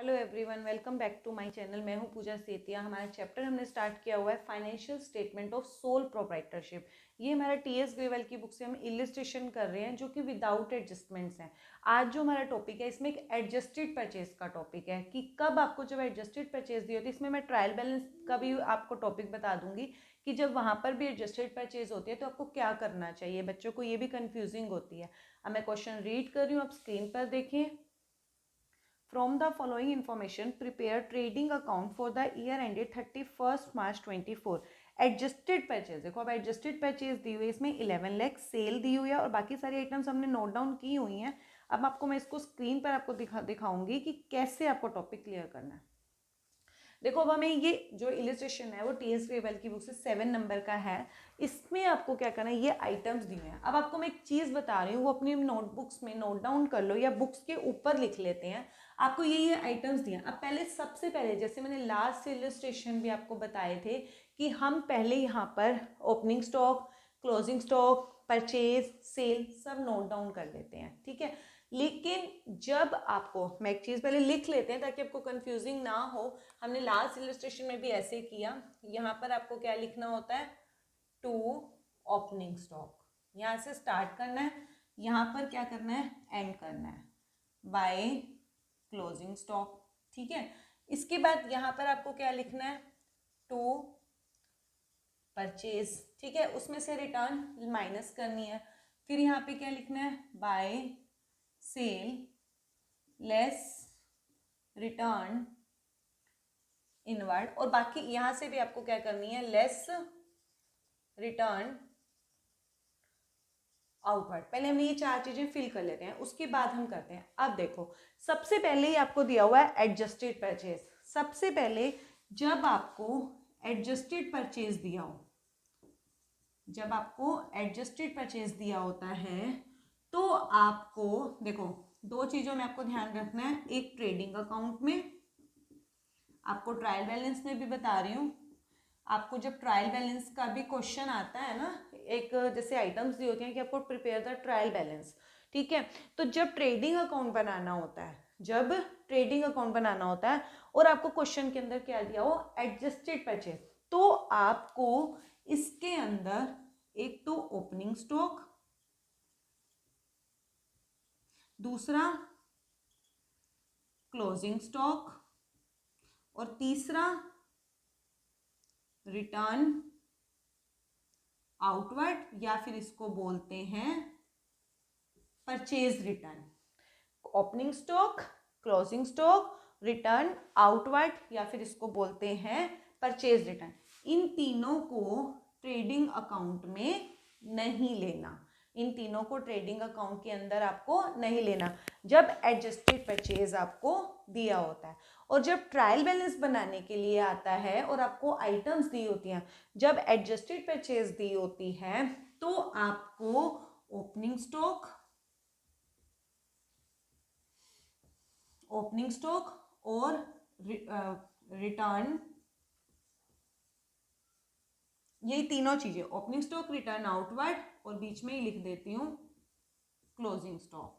Hello everyone, welcome back to my channel. मैं हूं पूजा सेतिया। हमारा चैप्टर हमने स्टार्ट किया हुआ है financial statement of sole proprietorship. ये हमारा टीएस ग्रेवेल की बुक से हम इलिस्ट्रेशन कर रहे हैं जो कि विदाउट एडजस्टमेंट्स हैं। आज जो हमारा टॉपिक है इसमें एक एडजस्टेड परचेज का टॉपिक है कि कब आपको जब एडजस्टेड परचेज दी होती है, इसमें मैं ट्रायल बैलेंस का भी आपको टॉपिक बता दूंगी कि जब वहाँ पर भी एडजस्टेड परचेज होती है तो आपको क्या करना चाहिए। बच्चों को ये भी कन्फ्यूजिंग होती है। अब मैं क्वेश्चन रीड कर रही हूँ, आप स्क्रीन पर देखिए। From the following information, prepare trading account for the year ended 31st March 24. Adjusted purchase, देखो अब एडजस्टेड परचेज दी हुई है, इसमें 11 लाख सेल दी हुई है और बाकी सारी आइटम्स हमने नोट डाउन की हुई हैं। अब आपको मैं इसको स्क्रीन पर आपको दिखाऊंगी कि कैसे आपको टॉपिक क्लियर करना है। देखो अब हमें ये जो इलिस्ट्रेशन है वो टीएस ग्रेवेल की बुक से 7 नंबर का है। इसमें आपको क्या करना है, ये आइटम्स दिए हैं। अब आपको मैं एक चीज़ बता रही हूँ, वो अपनी नोटबुक्स में नोट डाउन कर लो या बुक्स के ऊपर लिख लेते हैं। आपको ये आइटम्स दिए हैं। अब पहले सबसे पहले जैसे मैंने लास्ट इलिस्ट्रेशन भी आपको बताए थे कि हम पहले यहाँ पर opening stock, closing stock, purchase, sale सब नोट डाउन कर लेते हैं, ठीक है। लेकिन जब आपको, मैं एक चीज़ पहले लिख लेते हैं ताकि आपको कंफ्यूजिंग ना हो। हमने लास्ट इलस्ट्रेशन में भी ऐसे किया। यहाँ पर आपको क्या लिखना होता है, टू ओपनिंग स्टॉक, यहाँ से स्टार्ट करना है, यहाँ पर क्या करना है, एंड करना है बाय क्लोजिंग स्टॉक, ठीक है। इसके बाद यहाँ पर आपको क्या लिखना है, टू परचेज, ठीक है, उसमें से रिटर्न माइनस करनी है। फिर यहाँ पे क्या लिखना है, by sale less return inward, और बाकी यहां से भी आपको क्या करनी है, लेस रिटर्न आउटवर्ड। पहले हम ये चार चीजें फिल कर लेते हैं, उसके बाद हम करते हैं। अब देखो सबसे पहले ही आपको दिया हुआ है एडजस्टेड परचेज। सबसे पहले जब आपको एडजस्टेड परचेज दिया हो, जब आपको एडजस्टेड परचेज दिया होता है तो आपको देखो दो चीजों में आपको ध्यान रखना है। एक ट्रेडिंग अकाउंट में, आपको ट्रायल बैलेंस में भी बता रही हूँ, आपको जब ट्रायल बैलेंस का भी क्वेश्चन आता है ना, एक जैसे आइटम्स दी होती हैं कि आपको प्रिपेयर द ट्रायल बैलेंस, ठीक है। तो जब ट्रेडिंग अकाउंट बनाना होता है, जब ट्रेडिंग अकाउंट बनाना होता है और आपको क्वेश्चन के अंदर क्या दिया हो, एडजस्टेड परचेज, तो आपको इसके अंदर एक तो ओपनिंग स्टॉक, दूसरा क्लोजिंग स्टॉक और तीसरा रिटर्न आउटवर्ड, या फिर इसको बोलते हैं purchase return. Opening stock, closing stock, return outward, या फिर इसको बोलते हैं परचेज रिटर्न। इन तीनों को ट्रेडिंग अकाउंट में नहीं लेना, इन तीनों को ट्रेडिंग अकाउंट के अंदर आपको नहीं लेना जब एडजस्टेड परचेज आपको दिया होता है। और जब ट्रायल बैलेंस बनाने के लिए आता है और आपको आइटम्स दी होती हैं, जब एडजस्टेड परचेज दी होती है तो आपको ओपनिंग स्टॉक, ओपनिंग स्टॉक और रिटर्न, यही तीनों चीजें, ओपनिंग स्टॉक, रिटर्न आउटवर्ड और बीच में ही लिख देती हूँ क्लोजिंग स्टॉक।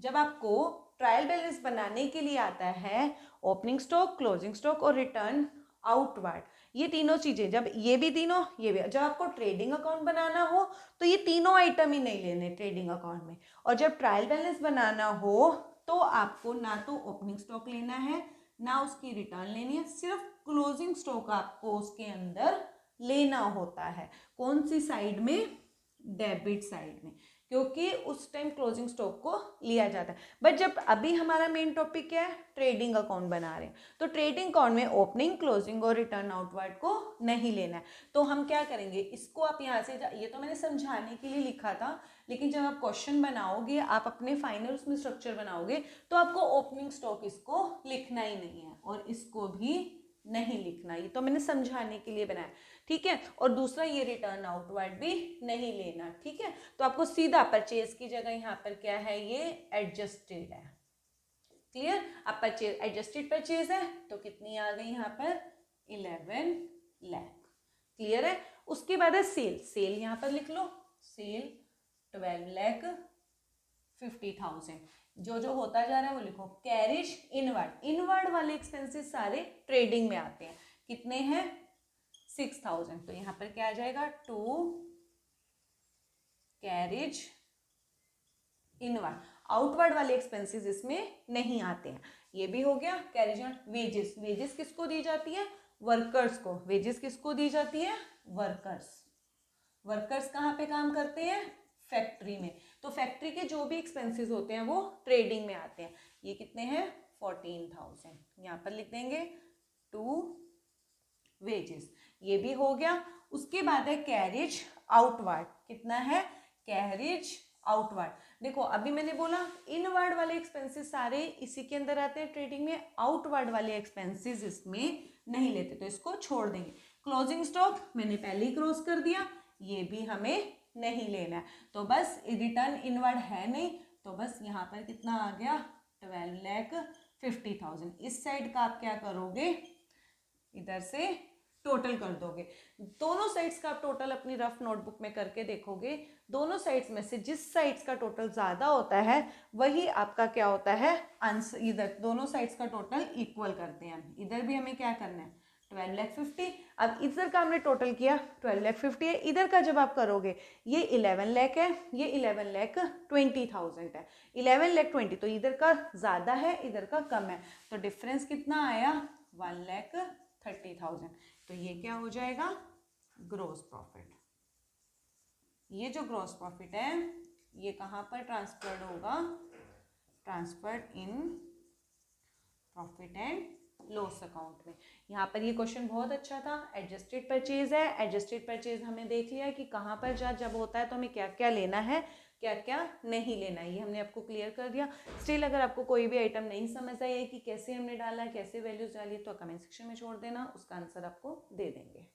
जब आपको ट्रायल बैलेंस बनाने के लिए आता है ओपनिंग स्टॉक, क्लोजिंग स्टॉक और रिटर्न आउटवर्ड, ये तीनों चीजें, जब ये भी तीनों, ये भी, जब आपको ट्रेडिंग अकाउंट बनाना हो तो ये तीनों आइटम ही नहीं लेने ट्रेडिंग अकाउंट में। और जब ट्रायल बैलेंस बनाना हो तो आपको ना तो ओपनिंग स्टॉक लेना है ना उसकी रिटर्न लेनी है, सिर्फ क्लोजिंग स्टॉक आपको उसके अंदर लेना होता है। कौन सी साइड में, डेबिट साइड में, क्योंकि उस टाइम क्लोजिंग स्टॉक को लिया जाता है। बट जब अभी हमारा मेन टॉपिक क्या है, ट्रेडिंग अकाउंट बना रहे हैं, तो ट्रेडिंग अकाउंट में ओपनिंग, क्लोजिंग और रिटर्न आउटवर्ड को नहीं लेना है। तो हम क्या करेंगे, इसको आप यहाँ से, ये तो मैंने समझाने के लिए लिखा था, लेकिन जब आप क्वेश्चन बनाओगे, आप अपने फाइनल उसमें स्ट्रक्चर बनाओगे तो आपको ओपनिंग स्टॉक इसको लिखना ही नहीं है और इसको भी नहीं लिखना, ये तो मैंने समझाने के लिए बनाया, ठीक है। और दूसरा ये रिटर्न आउटवर्ड भी नहीं लेना, ठीक है। तो आपको सीधा परचेज की जगह यहाँ पर क्या है, ये एडजस्टेड है, क्लियर। अब परचेज, एडजस्टेड परचेज है तो कितनी आ गई यहाँ पर, 11 लाख, क्लियर है। उसके बाद है सेल, सेल यहाँ पर लिख लो, सेल 12 लाख 50,000। जो जो होता जा रहा है वो लिखो। कैरिज इनवर्ड, इनवर्ड वाले एक्सपेंसेस सारे ट्रेडिंग में आते हैं। कितने हैं? 6,000। तो यहाँ पर क्या आ जाएगा? To carriage inward. आउटवर्ड वाले एक्सपेंसेस इसमें नहीं आते हैं। ये भी हो गया। कैरिज ऑन वेजेस, वेजेस किसको दी जाती है? वर्कर्स को। वेजेस किसको दी जाती है? वर्कर्स। वर्कर्स कहाँ पे काम करते हैं? फैक्ट्री में। तो फैक्ट्री के जो भी एक्सपेंसेस होते हैं वो ट्रेडिंग में आते हैं। ये कितने हैं? 14,000। यहाँ पर लिख देंगे टू वेजेस। ये भी हो गया। उसके बाद है कैरिज आउटवर्ड। कितना है? Carriage outward. देखो अभी मैंने बोला इनवर्ड वाले एक्सपेंसेस सारे इसी के अंदर आते हैं ट्रेडिंग में, आउटवर्ड वाले एक्सपेंसेस इसमें नहीं लेते, तो इसको छोड़ देंगे। क्लोजिंग स्टॉक मैंने पहले ही क्रॉस कर दिया, ये भी हमें नहीं लेना है। तो बस रिटर्न इनवर्ड है नहीं, तो बस यहाँ पर कितना आ गया? 12,50,000। इस साइड का आप क्या करोगे? इधर से टोटल कर दोगे। दोनों साइड्स का आप टोटल अपनी रफ नोटबुक में करके देखोगे, दोनों साइड्स में से जिस साइड्स का टोटल ज़्यादा होता है वही आपका क्या होता है? आंसर। इधर दोनों साइड्स का टोटल इक्वल करते हैं। इधर भी हमें क्या करना है? 12,50,000। अब इधर का हमने टोटल किया 12,50,000 है, इधर का जब आप करोगे ये 11 लाख है, ये 11,20,000 है। 11,20,000 तो इधर का ज़्यादा है, इधर का कम है, तो डिफरेंस कितना आया? 1,30,000। तो ये क्या हो जाएगा? Gross profit. ये जो ग्रॉस प्रॉफिट है ये कहाँ पर ट्रांसफर्ड होगा? Transferred in profit and loss account में। यहाँ पर ये क्वेश्चन बहुत अच्छा था। एडजस्टेड परचेज है, एडजस्टेड परचेज हमें देख लिया है कि कहाँ पर जब होता है तो हमें क्या क्या लेना है, क्या क्या नहीं लेना है, ये हमने आपको क्लियर कर दिया। स्टिल अगर आपको कोई भी आइटम नहीं समझ आई है कि कैसे हमने डाला, कैसे वैल्यूज डाली, तो कमेंट सेक्शन में छोड़ देना, उसका आंसर आपको दे देंगे।